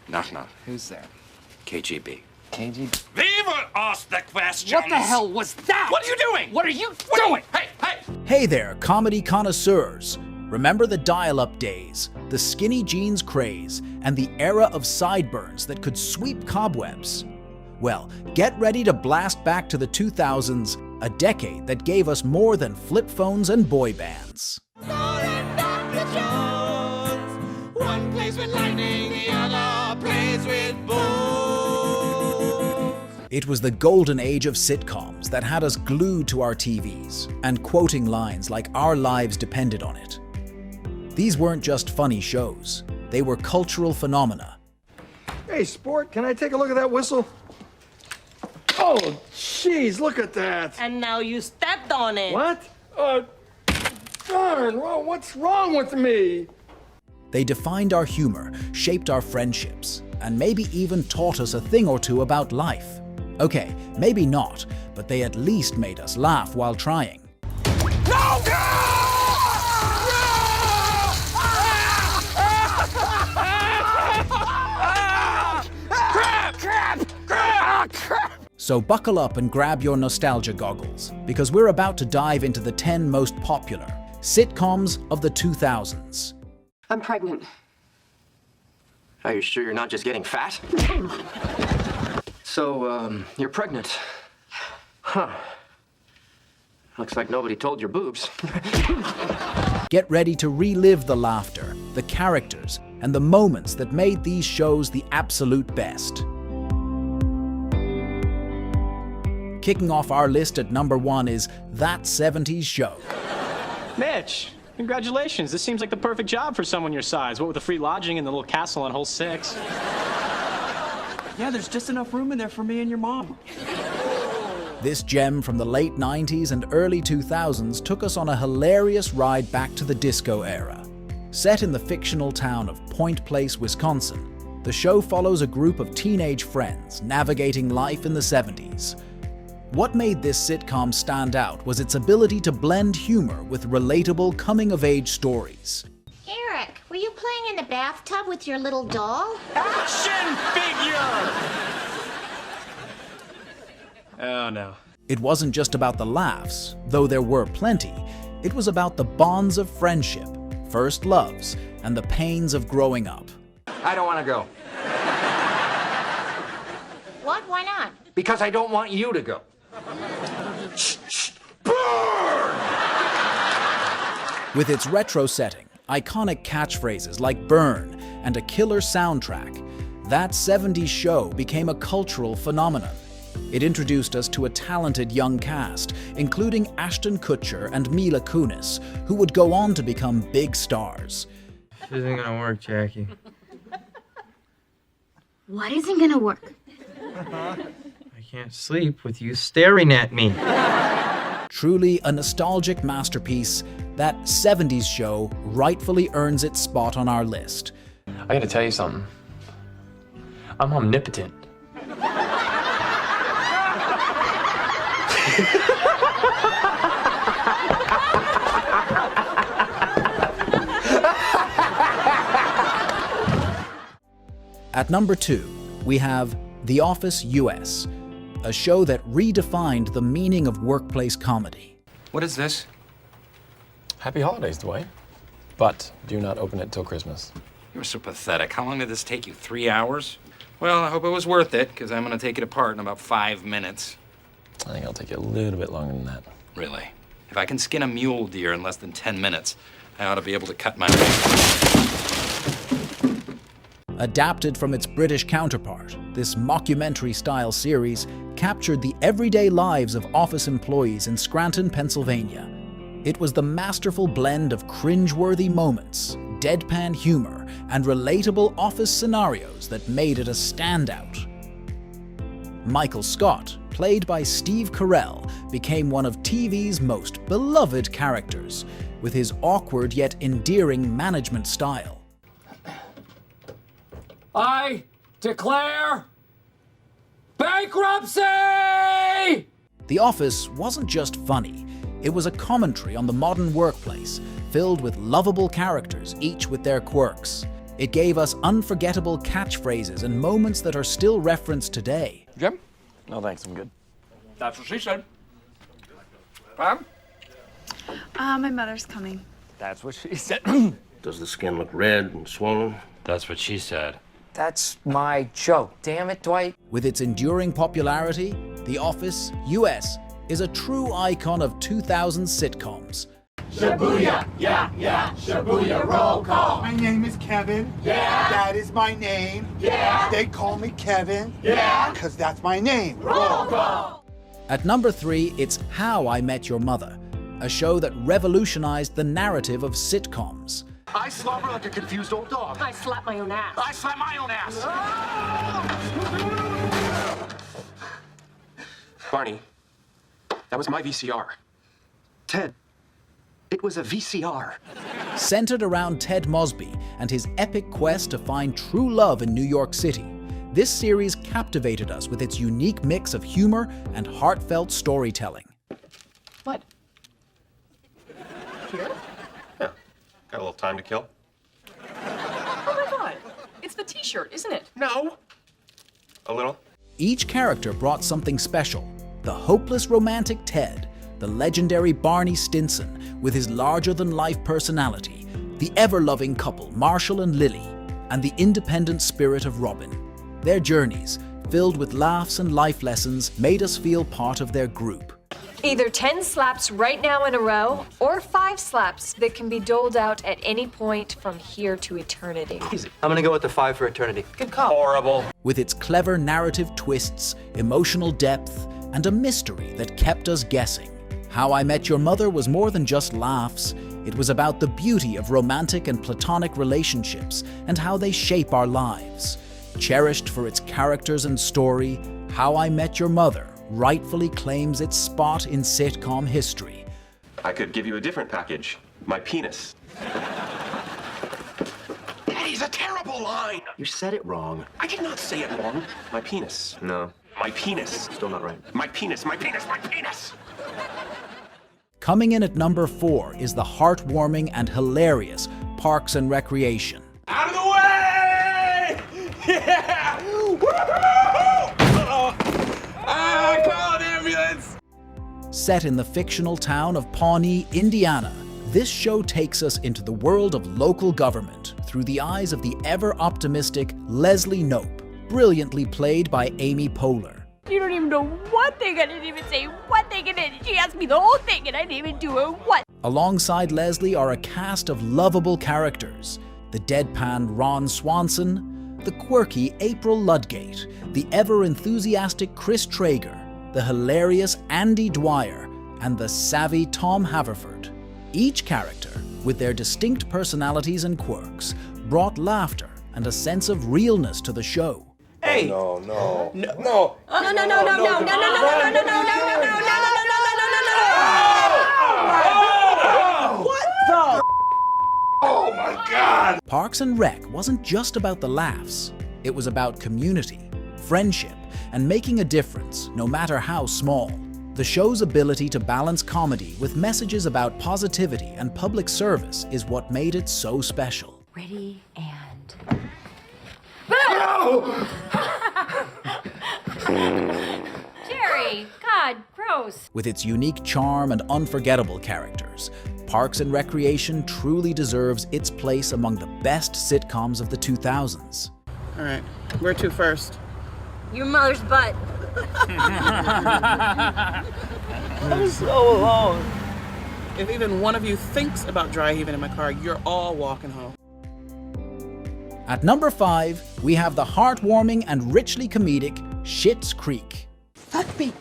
Knock, knock. Who's there? KGB. KGB? Viva asked the question! What the hell was that? What are you doing? What are you doing? Hey, hey! Hey there, comedy connoisseurs. Remember the dial-up days, the skinny jeans craze, and the era of sideburns that could sweep cobwebs? Well, get ready to blast back to the 2000s, a decade that gave us more than flip phones and boy bands. One plays with lightning, the other plays with balls. It was the golden age of sitcoms that had us glued to our TVs and quoting lines like our lives depended on it. These weren't just funny shows, they were cultural phenomena. Hey, sport, can I take a look at that whistle? Oh, jeez, look at that. And now you stepped on it. What? Darn, well, what's wrong with me? They defined our humor, shaped our friendships, and maybe even taught us a thing or two about life. Okay, maybe not, but they at least made us laugh while trying. No! So buckle up and grab your nostalgia goggles, because we're about to dive into the 10 most popular sitcoms of the 2000s. I'm pregnant. Are you sure you're not just getting fat? So, you're pregnant. Huh. Looks like nobody told your boobs. Get ready to relive the laughter, the characters, and the moments that made these shows the absolute best. Kicking off our list at number 1 is That 70s Show. Mitch, congratulations. This seems like the perfect job for someone your size. What with the free lodging and the little castle on hole 6. Yeah, there's just enough room in there for me and your mom. This gem from the late 90s and early 2000s took us on a hilarious ride back to the disco era. Set in the fictional town of Point Place, Wisconsin, the show follows a group of teenage friends navigating life in the 70s. What made this sitcom stand out was its ability to blend humor with relatable coming-of-age stories. Eric, were you playing in the bathtub with your little doll? Action figure! Oh no. It wasn't just about the laughs, though there were plenty. It was about the bonds of friendship, first loves, and the pains of growing up. I don't want to go. What? Why not? Because I don't want you to go. With its retro setting, iconic catchphrases like "burn," and a killer soundtrack, That 70s Show became a cultural phenomenon. It introduced us to a talented young cast, including Ashton Kutcher and Mila Kunis, who would go on to become big stars. This isn't gonna work, Jackie. What isn't gonna work? I can't sleep with you staring at me. Truly a nostalgic masterpiece, That 70s Show rightfully earns its spot on our list. I gotta tell you something. I'm omnipotent. At number 2, we have The Office US, a show that redefined the meaning of workplace comedy. What is this? Happy holidays, Dwight. But do not open it till Christmas. You're so pathetic. How long did this take you? 3 hours? Well, I hope it was worth it, because I'm going to take it apart in about 5 minutes. I think it'll take you a little bit longer than that. Really? If I can skin a mule deer in less than 10 minutes, I ought to be able to cut my... Adapted from its British counterpart, this mockumentary-style series captured the everyday lives of office employees in Scranton, Pennsylvania. It was the masterful blend of cringe-worthy moments, deadpan humor, and relatable office scenarios that made it a standout. Michael Scott, played by Steve Carell, became one of TV's most beloved characters, with his awkward yet endearing management style. I declare bankruptcy! The Office wasn't just funny, it was a commentary on the modern workplace, filled with lovable characters, each with their quirks. It gave us unforgettable catchphrases and moments that are still referenced today. Jim? No thanks, I'm good. That's what she said. Pam? My mother's coming. That's what she said. Does the skin look red and swollen? That's what she said. That's my joke. Damn it, Dwight. With its enduring popularity, The Office, US, is a true icon of 2000 sitcoms. Shibuya, yeah, Shibuya, roll call. My name is Kevin. Yeah. That is my name. Yeah. They call me Kevin. Yeah. Because that's my name. Roll call. At number 3, it's How I Met Your Mother, a show that revolutionized the narrative of sitcoms. I slobber like a confused old dog. I slap my own ass. I slap my own ass. Barney, that was my VCR. Ted, it was a VCR. Centered around Ted Mosby and his epic quest to find true love in New York City, this series captivated us with its unique mix of humor and heartfelt storytelling. What? Here? Yeah. Got a little time to kill? Oh my god. It's the t-shirt, isn't it? No. A little? Each character brought something special. The hopeless romantic Ted, the legendary Barney Stinson with his larger-than-life personality, the ever-loving couple Marshall and Lily, and the independent spirit of Robin. Their journeys, filled with laughs and life lessons, made us feel part of their group. Either 10 slaps right now in a row, or 5 slaps that can be doled out at any point from here to eternity. I'm gonna go with the 5 for eternity. Good call. Horrible. With its clever narrative twists, emotional depth, and a mystery that kept us guessing. How I Met Your Mother was more than just laughs. It was about the beauty of romantic and platonic relationships and how they shape our lives. Cherished for its characters and story, How I Met Your Mother rightfully claims its spot in sitcom history. I could give you a different package. My penis. That is a terrible line. You said it wrong. I did not say it wrong. My penis. No, My penis. still not right. My penis. My penis. My penis. Coming in at number 4 is the heartwarming and hilarious Parks and Recreation. Out of the way! Yeah! Call an ambulance! Set in the fictional town of Pawnee, Indiana, this show takes us into the world of local government through the eyes of the ever-optimistic Leslie Knope, brilliantly played by Amy Poehler. You don't even know one thing. I didn't even say one thing, and then she asked me the whole thing, and I didn't even do her one. Alongside Leslie are a cast of lovable characters: the deadpan Ron Swanson, the quirky April Ludgate, the ever-enthusiastic Chris Traeger, the hilarious Andy Dwyer, and the savvy Tom Haverford. Each character, with their distinct personalities and quirks, brought laughter and a sense of realness to the show. Hey! No. Oh, no, no, no, no, no, no, no, no, no, no, no, no, no, no, no, no, What the? Oh my God! Parks and Rec wasn't just about the laughs. It was about community, friendship, and making a difference, no matter how small. The show's ability to balance comedy with messages about positivity and public service is what made it so special. Ready and... Jerry, God, gross. With its unique charm and unforgettable characters, Parks and Recreation truly deserves its place among the best sitcoms of the 2000s. All right, where to first? Your mother's butt. I'm so alone. If even one of you thinks about dry heaving in my car, you're all walking home. At number 5, we have the heartwarming and richly comedic Schitt's Creek. Fuck me.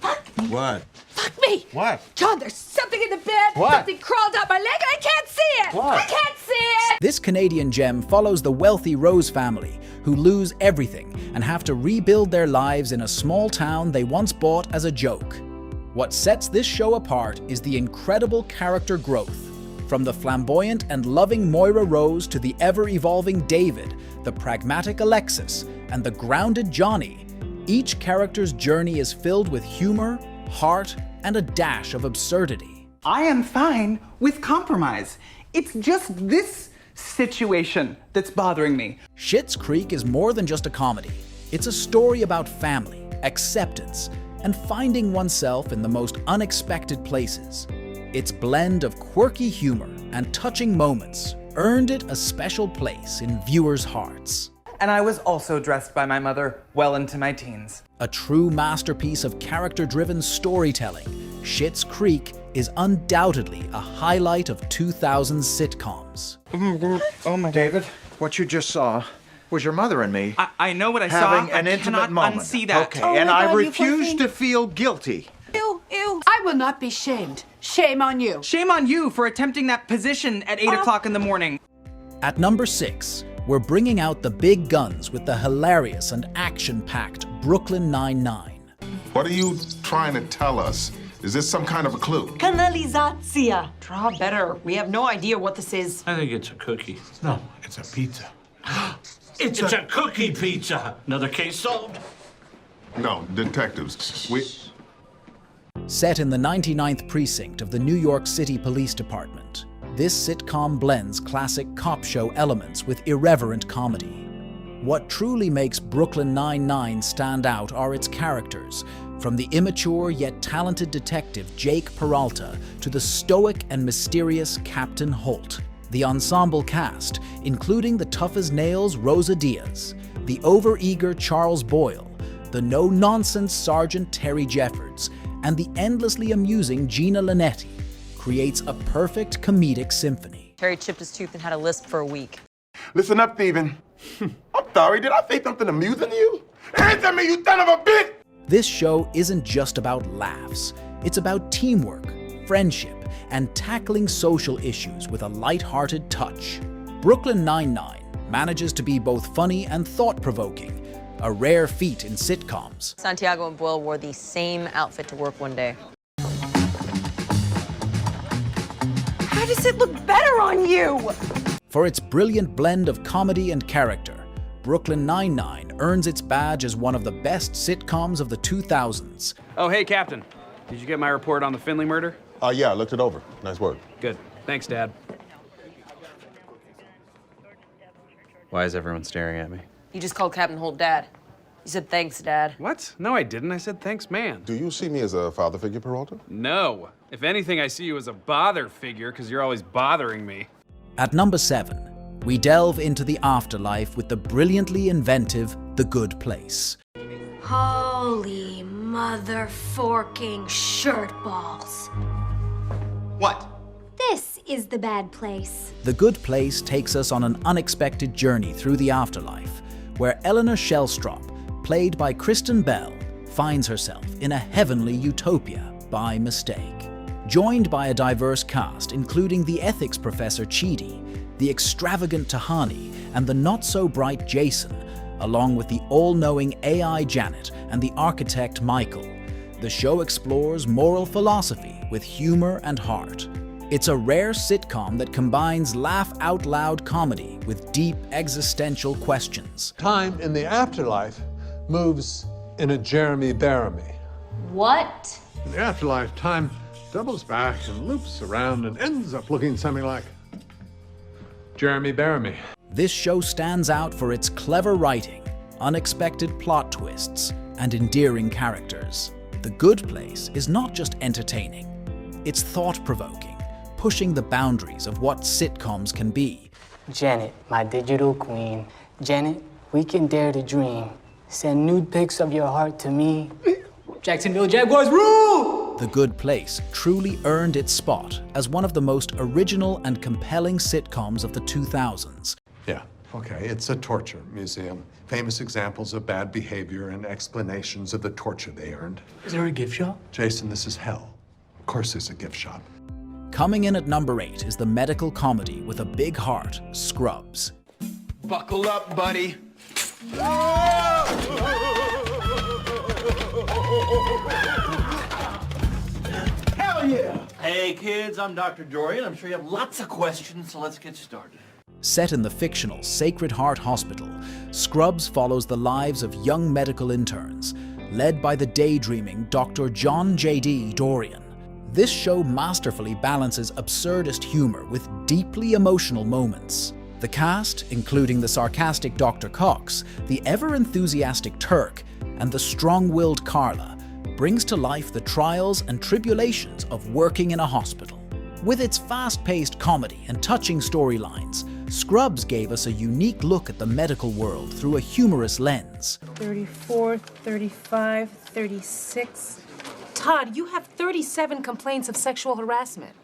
Fuck me. What? Fuck me. What? John, there's something in the bed. What? Something crawled up my leg. I can't see it. What? I can't see it. This Canadian gem follows the wealthy Rose family, who lose everything and have to rebuild their lives in a small town they once bought as a joke. What sets this show apart is the incredible character growth. From the flamboyant and loving Moira Rose to the ever-evolving David, the pragmatic Alexis, and the grounded Johnny, each character's journey is filled with humor, heart, and a dash of absurdity. I am fine with compromise. It's just this situation that's bothering me. Schitt's Creek is more than just a comedy. It's a story about family, acceptance, and finding oneself in the most unexpected places. Its blend of quirky humor and touching moments earned it a special place in viewers' hearts. And I was also dressed by my mother well into my teens. A true masterpiece of character-driven storytelling, Schitt's Creek is undoubtedly a highlight of 2000s sitcoms. Oh my David, what you just saw was your mother and me I know what I saw. having an I intimate cannot moment. unsee that. Okay, Oh and my I God, you poor refuse thing. to feel guilty. Ew, ew. I will not be shamed. Shame on you. Shame on you for attempting that position at 8 o'clock in the morning. At number 6, we're bringing out the big guns with the hilarious and action-packed Brooklyn Nine-Nine. What are you trying to tell us? Is this some kind of a clue? Kanalizacja. Draw better. We have no idea what this is. I think it's a cookie. No, it's a pizza. It's a cookie pizza. Another case solved. No, detectives. We... Set in the 99th precinct of the New York City Police Department, this sitcom blends classic cop show elements with irreverent comedy. What truly makes Brooklyn Nine-Nine stand out are its characters, from the immature yet talented detective Jake Peralta to the stoic and mysterious Captain Holt. The ensemble cast, including the tough-as-nails Rosa Diaz, the over-eager Charles Boyle, the no-nonsense Sergeant Terry Jeffords, and the endlessly amusing Gina Linetti, creates a perfect comedic symphony. Terry chipped his tooth and had a lisp for a week. Listen up, Steven. I'm sorry, did I say something amusing to you? Answer me, you son of a bitch! This show isn't just about laughs. It's about teamwork, friendship, and tackling social issues with a light-hearted touch. Brooklyn Nine-Nine manages to be both funny and thought-provoking, a rare feat in sitcoms. Santiago and Boyle wore the same outfit to work one day. How does it look better on you? For its brilliant blend of comedy and character, Brooklyn Nine-Nine earns its badge as one of the best sitcoms of the 2000s. Oh, hey, Captain. Did you get my report on the Finley murder? Yeah, I looked it over. Nice work. Good. Thanks, Dad. Why is everyone staring at me? You just called Captain Holt Dad. You said thanks, Dad. What? No, I didn't. I said thanks, man. Do you see me as a father figure, Peralta? No. If anything, I see you as a bother figure because you're always bothering me. At number 7, we delve into the afterlife with the brilliantly inventive The Good Place. Holy mother-forking shirt balls. What? This is the bad place. The Good Place takes us on an unexpected journey through the afterlife, where Eleanor Shellstrop, played by Kristen Bell, finds herself in a heavenly utopia by mistake. Joined by a diverse cast, including the ethics professor Chidi, the extravagant Tahani, and the not-so-bright Jason, along with the all-knowing AI Janet and the architect Michael, the show explores moral philosophy with humor and heart. It's a rare sitcom that combines laugh-out-loud comedy with deep existential questions. Time in the afterlife moves in a Jeremy Bearimy. What? In the afterlife, time doubles back and loops around and ends up looking something like Jeremy Bearimy. This show stands out for its clever writing, unexpected plot twists, and endearing characters. The Good Place is not just entertaining, it's thought-provoking, pushing the boundaries of what sitcoms can be. Janet, my digital queen. Janet, we can dare to dream. Send nude pics of your heart to me. Jacksonville Jaguars rule! The Good Place truly earned its spot as one of the most original and compelling sitcoms of the 2000s. Yeah, okay, it's a torture museum. Famous examples of bad behavior and explanations of the torture they earned. Is there a gift shop? Jason, this is hell. Of course there's a gift shop. Coming in at number 8 is the medical comedy with a big heart, Scrubs. Buckle up, buddy. Hell yeah! Hey, kids, I'm Dr. Dorian. I'm sure you have lots of questions, so let's get started. Set in the fictional Sacred Heart Hospital, Scrubs follows the lives of young medical interns, led by the daydreaming Dr. John J.D. Dorian. This show masterfully balances absurdist humor with deeply emotional moments. The cast, including the sarcastic Dr. Cox, the ever-enthusiastic Turk, and the strong-willed Carla, brings to life the trials and tribulations of working in a hospital. With its fast-paced comedy and touching storylines, Scrubs gave us a unique look at the medical world through a humorous lens. 34, 35, 36. Todd, you have 37 complaints of sexual harassment.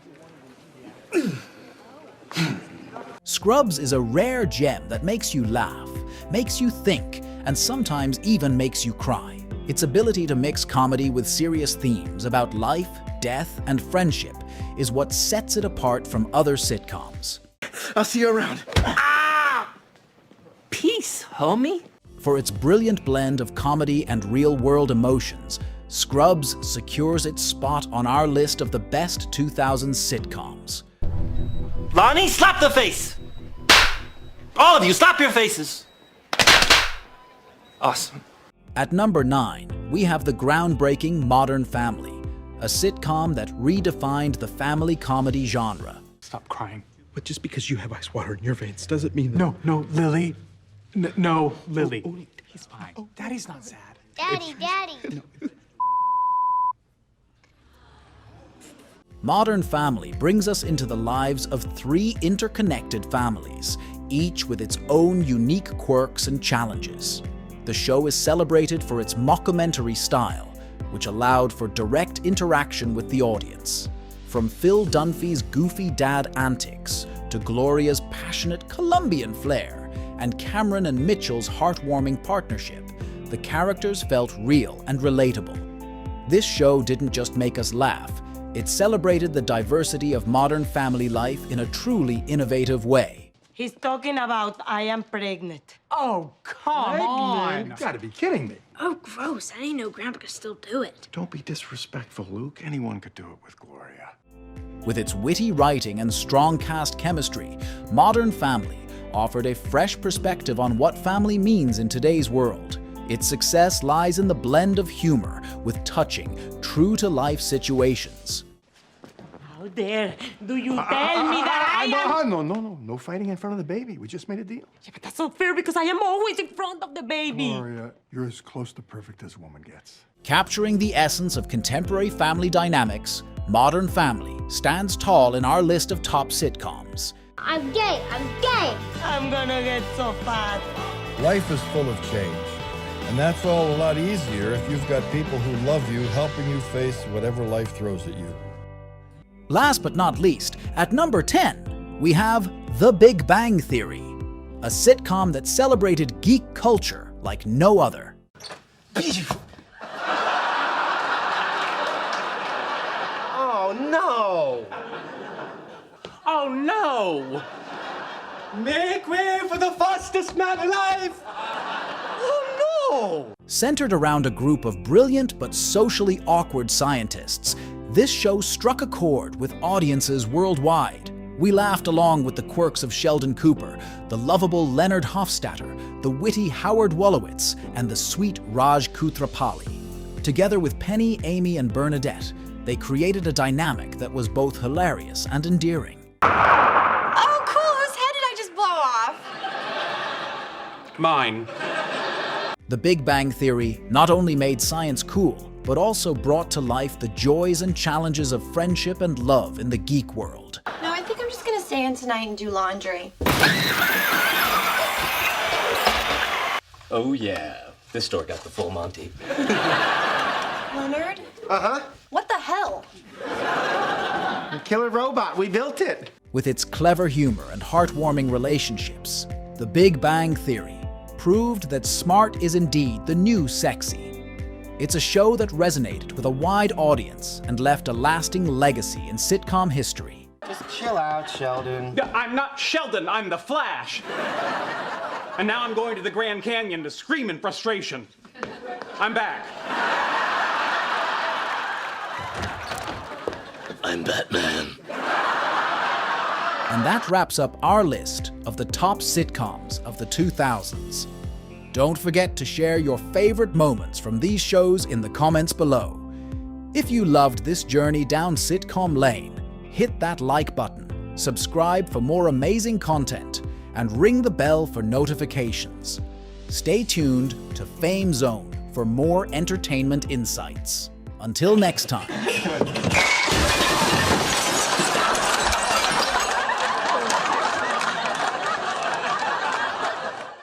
Scrubs is a rare gem that makes you laugh, makes you think, and sometimes even makes you cry. Its ability to mix comedy with serious themes about life, death, and friendship is what sets it apart from other sitcoms. I'll see you around. Peace, homie. For its brilliant blend of comedy and real-world emotions, Scrubs secures its spot on our list of the best 2000s sitcoms. Lonnie, slap the face! All of you, slap your faces! Awesome. At number 9, we have the groundbreaking Modern Family, a sitcom that redefined the family comedy genre. Stop crying. But just because you have ice water in your veins doesn't mean that... No, Lily. No, Lily. He's fine. Daddy's not sad. Daddy. Modern Family brings us into the lives of 3 interconnected families, each with its own unique quirks and challenges. The show is celebrated for its mockumentary style, which allowed for direct interaction with the audience. From Phil Dunphy's goofy dad antics to Gloria's passionate Colombian flair and Cameron and Mitchell's heartwarming partnership, the characters felt real and relatable. This show didn't just make us laugh, it celebrated the diversity of modern family life in a truly innovative way. He's talking about I am pregnant. Oh, come on. You gotta be kidding me. Oh, gross. I didn't know Grandpa could still do it. Don't be disrespectful, Luke. Anyone could do it with Gloria. With its witty writing and strong cast chemistry, Modern Family offered a fresh perspective on what family means in today's world. Its success lies in the blend of humor with touching, true-to-life situations. How dare do you tell me that I am... No fighting in front of the baby. We just made a deal. Yeah, but that's not fair because I am always in front of the baby. Gloria, you're as close to perfect as a woman gets. Capturing the essence of contemporary family dynamics, Modern Family stands tall in our list of top sitcoms. I'm gay. I'm gonna get so fat. Life is full of change. And that's all a lot easier if you've got people who love you helping you face whatever life throws at you. Last but not least, at number 10, we have The Big Bang Theory, a sitcom that celebrated geek culture like no other. Oh, no! Oh, no! Make way for the fastest man alive! Oh, Centered around a group of brilliant but socially awkward scientists, this show struck a chord with audiences worldwide. We laughed along with the quirks of Sheldon Cooper, the lovable Leonard Hofstadter, the witty Howard Wolowitz, and the sweet Raj Koothrappali. Together with Penny, Amy, and Bernadette, they created a dynamic that was both hilarious and endearing. Oh, cool. Whose head did I just blow off? Mine. The Big Bang Theory not only made science cool, but also brought to life the joys and challenges of friendship and love in the geek world. No, I think I'm just gonna stay in tonight and do laundry. Oh, yeah. This store got the full Monty. Leonard? Uh-huh. What the hell? The killer robot. We built it. With its clever humor and heartwarming relationships, The Big Bang Theory proved that smart is indeed the new sexy. It's a show that resonated with a wide audience and left a lasting legacy in sitcom history. Just chill out, Sheldon. I'm not Sheldon, I'm the Flash. And now I'm going to the Grand Canyon to scream in frustration. I'm back. I'm Batman. And that wraps up our list of the top sitcoms of the 2000s. Don't forget to share your favorite moments from these shows in the comments below. If you loved this journey down sitcom lane, hit that like button, subscribe for more amazing content, and ring the bell for notifications. Stay tuned to Fame Zone for more entertainment insights. Until next time.